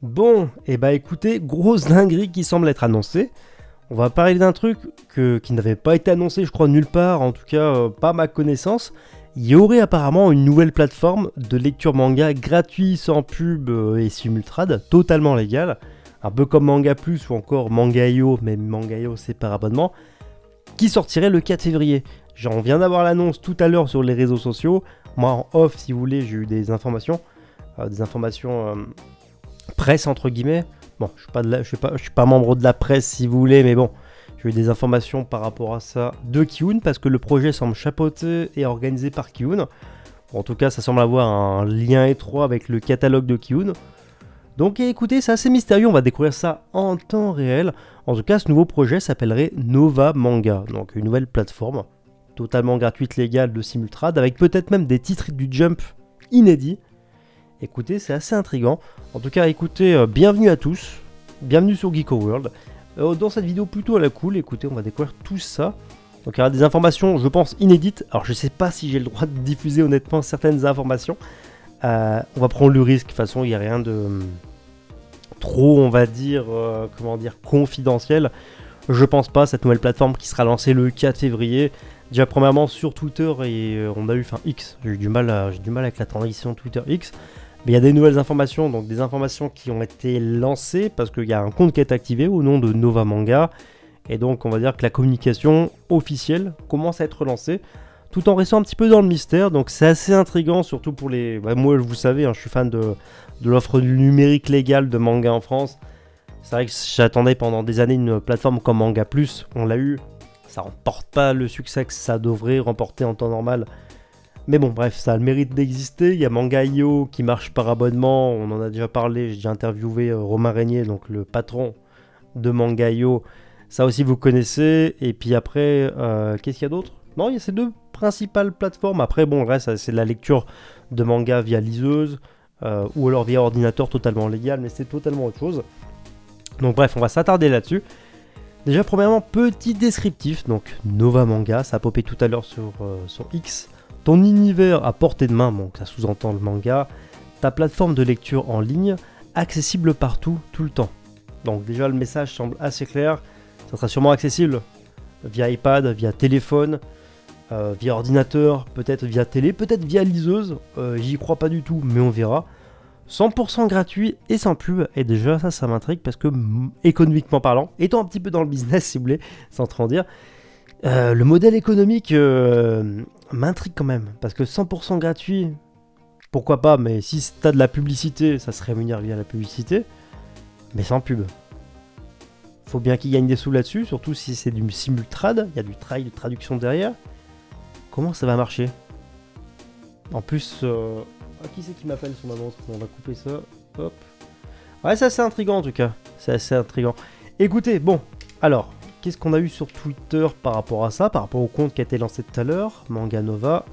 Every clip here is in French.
Bon, et bah écoutez, grosse dinguerie qui semble être annoncée. On va parler d'un truc qui n'avait pas été annoncé, je crois, nulle part, en tout cas pas à ma connaissance. Il y aurait apparemment une nouvelle plateforme de lecture manga gratuit, sans pub et simultrade, totalement légale. Un peu comme Manga Plus ou encore Manga.io, mais Manga.io c'est par abonnement, qui sortirait le 4 février. On viens d'avoir l'annonce tout à l'heure sur les réseaux sociaux. Moi en off, si vous voulez, j'ai eu des informations presse entre guillemets. Bon, je suis pas membre de la presse si vous voulez, mais bon, j'ai eu des informations par rapport à ça de Kiun parce que le projet semble chapeauté et organisé par Kiun. En tout cas, ça semble avoir un lien étroit avec le catalogue de Kiun. Donc écoutez, c'est assez mystérieux, on va découvrir ça en temps réel. En tout cas, ce nouveau projet s'appellerait Nova Manga, donc une nouvelle plateforme totalement gratuite, légale de simultrade, avec peut-être même des titres du Jump inédits. Écoutez, c'est assez intriguant. En tout cas, écoutez, bienvenue à tous. Bienvenue sur Geeko World. Dans cette vidéo plutôt à la cool, écoutez, on va découvrir tout ça. Donc il y aura des informations, je pense, inédites. Alors je sais pas si j'ai le droit de diffuser honnêtement certaines informations. On va prendre le risque. De toute façon, il n'y a rien de trop, on va dire, confidentiel. Je pense pas. Cette nouvelle plateforme qui sera lancée le 4 février. Déjà premièrement sur Twitter et on a eu, X. J'ai du mal avec la transition Twitter X. Mais il y a des nouvelles informations, donc des informations qui ont été lancées parce qu'il y a un compte qui est activé au nom de Nova Manga. Et donc on va dire que la communication officielle commence à être lancée tout en restant un petit peu dans le mystère. Donc c'est assez intriguant, surtout pour les... moi vous savez, je suis fan de l'offre numérique légale de manga en France. C'est vrai que j'attendais pendant des années une plateforme comme Manga Plus, on l'a eu. Ça remporte pas le succès que ça devrait remporter en temps normal. Mais bon, bref, ça a le mérite d'exister. Il y a Manga.io qui marche par abonnement. On en a déjà parlé. J'ai déjà interviewé Romain Régnier, donc le patron de Manga.io. Ça aussi, vous connaissez. Et puis après, qu'est-ce qu'il y a d'autre? Non, il y a ces deux principales plateformes. Après, bon, le reste, c'est de la lecture de manga via liseuse ou alors via ordinateur totalement légal. Mais c'est totalement autre chose. Donc bref, on va s'attarder là-dessus. Déjà, premièrement, petit descriptif. Donc, Nova Manga, ça a popé tout à l'heure sur X. Ton univers à portée de main, donc ça sous-entend le manga. Ta plateforme de lecture en ligne, accessible partout, tout le temps. Donc déjà, le message semble assez clair. Ça sera sûrement accessible via iPad, via téléphone, via ordinateur, peut-être via télé, peut-être via liseuse. J'y crois pas du tout, mais on verra. 100% gratuit et sans pub. Et déjà, ça m'intrigue parce que, économiquement parlant, étant un petit peu dans le business, si vous voulez, sans trop en dire, le modèle économique m'intrigue quand même, parce que 100% gratuit, pourquoi pas, mais si t'as de la publicité, ça se rémunère via la publicité, mais sans pub. Faut bien qu'ils gagnent des sous là-dessus, surtout si c'est du simultrade, il y a du travail de traduction derrière. Comment ça va marcher? En plus, qui c'est qui m'appelle sur ma montre? On va couper ça, hop. Ouais, c'est assez intriguant en tout cas, c'est assez intriguant. Écoutez, bon, alors... Qu'est-ce qu'on a eu sur Twitter par rapport à ça, par rapport au compte qui a été lancé tout à l'heure, Manga Nova.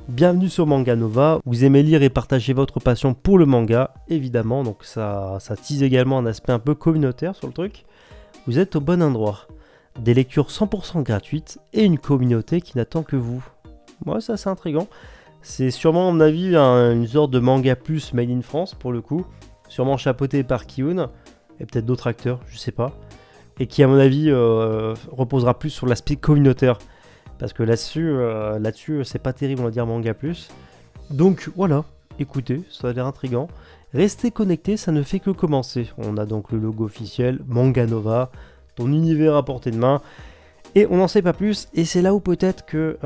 Bienvenue sur Manga Nova. Vous aimez lire et partager votre passion pour le manga, évidemment. Donc ça tease également un aspect un peu communautaire sur le truc. Vous êtes au bon endroit. Des lectures 100% gratuites et une communauté qui n'attend que vous. Ouais, ça c'est intriguant. C'est sûrement à mon avis une sorte de Manga Plus made in France pour le coup. Sûrement chapeauté par Kiun et peut-être d'autres acteurs, je sais pas. Et qui à mon avis reposera plus sur l'aspect communautaire. Parce que là-dessus c'est pas terrible on va dire Manga Plus. Donc voilà, écoutez, ça a l'air intriguant. Restez connectés, ça ne fait que commencer. On a donc le logo officiel, Manga Nova, ton univers à portée de main. Et on n'en sait pas plus, et c'est là où peut-être que,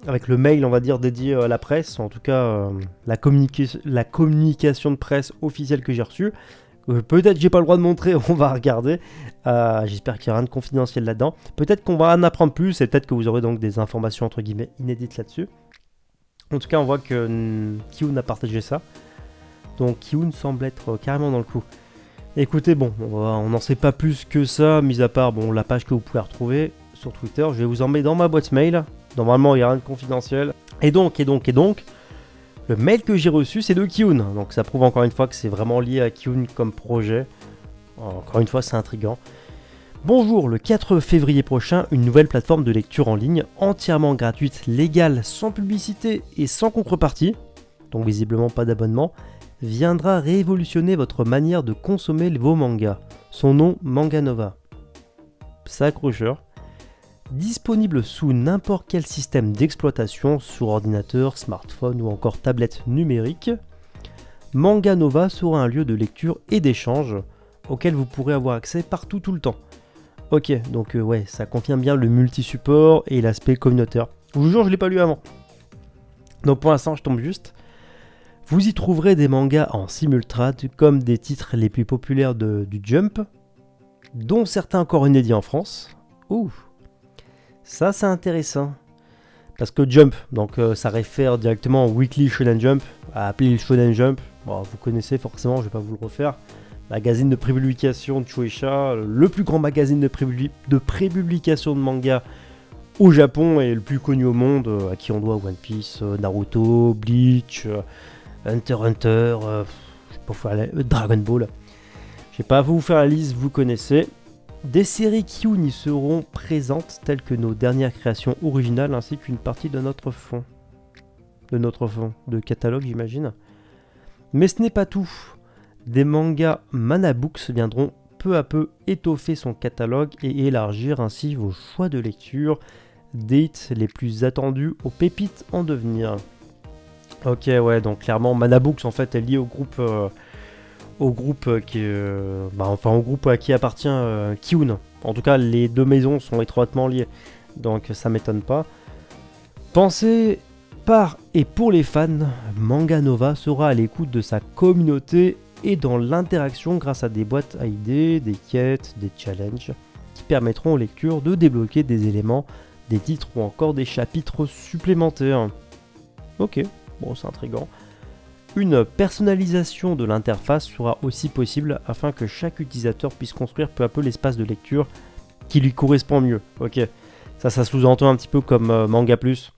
avec le mail on va dire dédié à la presse, en tout cas la communication de presse officielle que j'ai reçue, peut-être j'ai pas le droit de montrer, on va regarder. J'espère qu'il n'y a rien de confidentiel là-dedans. Peut-être qu'on va en apprendre plus et peut-être que vous aurez donc des informations entre guillemets inédites là-dessus. En tout cas, on voit que Kiun a partagé ça. Donc Kiun semble être carrément dans le coup. Écoutez, bon, on n'en sait pas plus que ça, mis à part la page que vous pouvez retrouver sur Twitter. Je vais vous en mettre dans ma boîte mail. Normalement, il n'y a rien de confidentiel. Et donc, le mail que j'ai reçu, c'est de Kiun. Donc ça prouve encore une fois que c'est vraiment lié à Kiun comme projet. Encore une fois, c'est intriguant. Bonjour, le 4 février prochain, une nouvelle plateforme de lecture en ligne entièrement gratuite, légale, sans publicité et sans contrepartie. Donc visiblement pas d'abonnement. viendra révolutionner votre manière de consommer vos mangas. Son nom, Manga Nova. C'est accrocheur. Disponible sous n'importe quel système d'exploitation, sur ordinateur, smartphone ou encore tablette numérique, Manga Nova sera un lieu de lecture et d'échange auquel vous pourrez avoir accès partout tout le temps. Ok, donc ouais, ça confirme bien le multi-support et l'aspect communautaire. Je vous jure, je ne l'ai pas lu avant. Donc pour l'instant, je tombe juste. Vous y trouverez des mangas en simultrade comme des titres les plus populaires du Jump, dont certains encore inédits en France. Ouh, ça c'est intéressant. Parce que Jump, donc ça réfère directement au Weekly Shonen Jump, à appeler le Shonen Jump. Bon, vous connaissez forcément, je vais pas vous le refaire. Magazine de prépublication de Shueisha, le plus grand magazine de prépublication de manga au Japon et le plus connu au monde, à qui on doit One Piece, Naruto, Bleach, Hunter x Hunter, je sais pas faire Dragon Ball. Je sais pas, vous faire la liste, vous connaissez. Des séries Kiyun y seront présentes, telles que nos dernières créations originales, ainsi qu'une partie de notre fond. De catalogue, j'imagine. Mais ce n'est pas tout. Des mangas Manabooks viendront peu à peu étoffer son catalogue et élargir ainsi vos choix de lecture, dates les plus attendus aux pépites en devenir. Ok, ouais, donc clairement Manabooks en fait est lié au groupe à qui appartient Kiyun. En tout cas, les deux maisons sont étroitement liées, donc ça m'étonne pas. Pensez par et pour les fans, Manga Nova sera à l'écoute de sa communauté et dans l'interaction grâce à des boîtes à idées, des quêtes, des challenges qui permettront aux lecteurs de débloquer des éléments, des titres ou encore des chapitres supplémentaires. Ok, bon, c'est intriguant. Une personnalisation de l'interface sera aussi possible afin que chaque utilisateur puisse construire peu à peu l'espace de lecture qui lui correspond mieux. Ok, ça sous-entend un petit peu comme Manga Plus.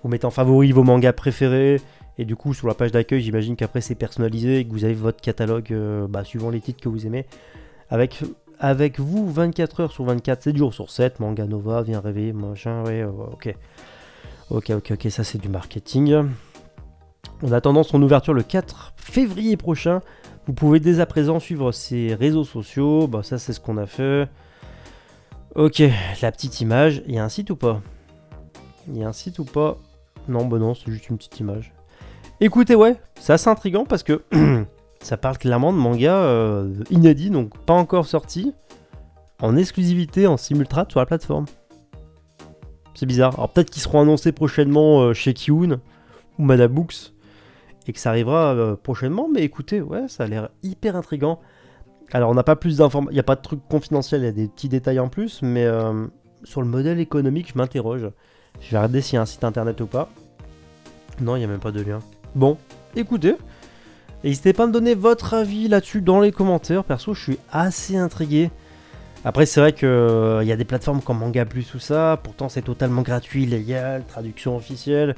Vous mettez en favori vos mangas préférés et du coup sur la page d'accueil, j'imagine qu'après c'est personnalisé et que vous avez votre catalogue suivant les titres que vous aimez. Avec vous 24 heures sur 24, 7 jours sur 7, Manga Nova vient réveiller, machin, ouais, ok. Ok, ça c'est du marketing. En attendant son ouverture le 4 février prochain, vous pouvez dès à présent suivre ses réseaux sociaux. Bah ça c'est ce qu'on a fait. Ok, la petite image. Il y a un site ou pas? Non, bah non, c'est juste une petite image. Écoutez, ouais, c'est assez intriguant parce que ça parle clairement de manga inédit, donc pas encore sorti, en exclusivité, en simultrade sur la plateforme. C'est bizarre. Alors peut-être qu'ils seront annoncés prochainement chez Kiyun ou Manabooks et que ça arrivera prochainement, mais écoutez, ouais, ça a l'air hyper intriguant. Alors on n'a pas plus d'informations, il n'y a pas de trucs confidentiels, il y a des petits détails en plus, mais sur le modèle économique, je m'interroge. Je vais regarder s'il y a un site internet ou pas. Non, il n'y a même pas de lien. Bon, écoutez, n'hésitez pas à me donner votre avis là-dessus dans les commentaires. Perso, je suis assez intrigué. Après, c'est vrai qu'il y a des plateformes comme Manga Plus ou ça. Pourtant, c'est totalement gratuit, légal, traduction officielle.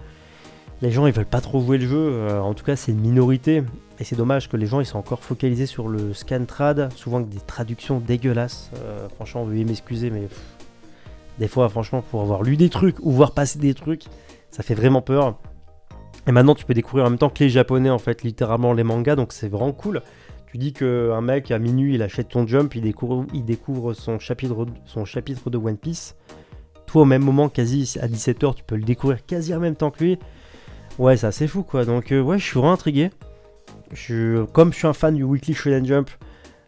Les gens, ils veulent pas trop jouer le jeu. En tout cas, c'est une minorité. Et c'est dommage que les gens, ils sont encore focalisés sur le scan-trad. Souvent avec des traductions dégueulasses. Franchement, veuillez m'excuser, mais... des fois, franchement, pour avoir lu des trucs ou voir passer des trucs, ça fait vraiment peur. Et maintenant, tu peux découvrir en même temps que les japonais, en fait, littéralement les mangas, donc c'est vraiment cool. Tu dis qu'un mec, à minuit, il achète ton Jump, il découvre son chapitre de One Piece. Toi, au même moment, quasi à 17h, tu peux le découvrir quasi en même temps que lui. Ouais, c'est assez fou, quoi. Donc, ouais, je suis vraiment intrigué. Comme je suis un fan du Weekly Shonen Jump,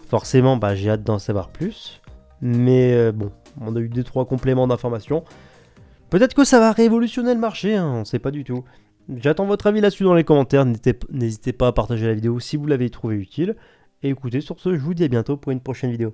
forcément, bah, j'ai hâte d'en savoir plus. Mais bon, on a eu 2-3 compléments d'informations. Peut-être que ça va révolutionner le marché, hein, on ne sait pas du tout. J'attends votre avis là-dessus dans les commentaires. N'hésitez pas à partager la vidéo si vous l'avez trouvée utile. Et écoutez, sur ce, je vous dis à bientôt pour une prochaine vidéo.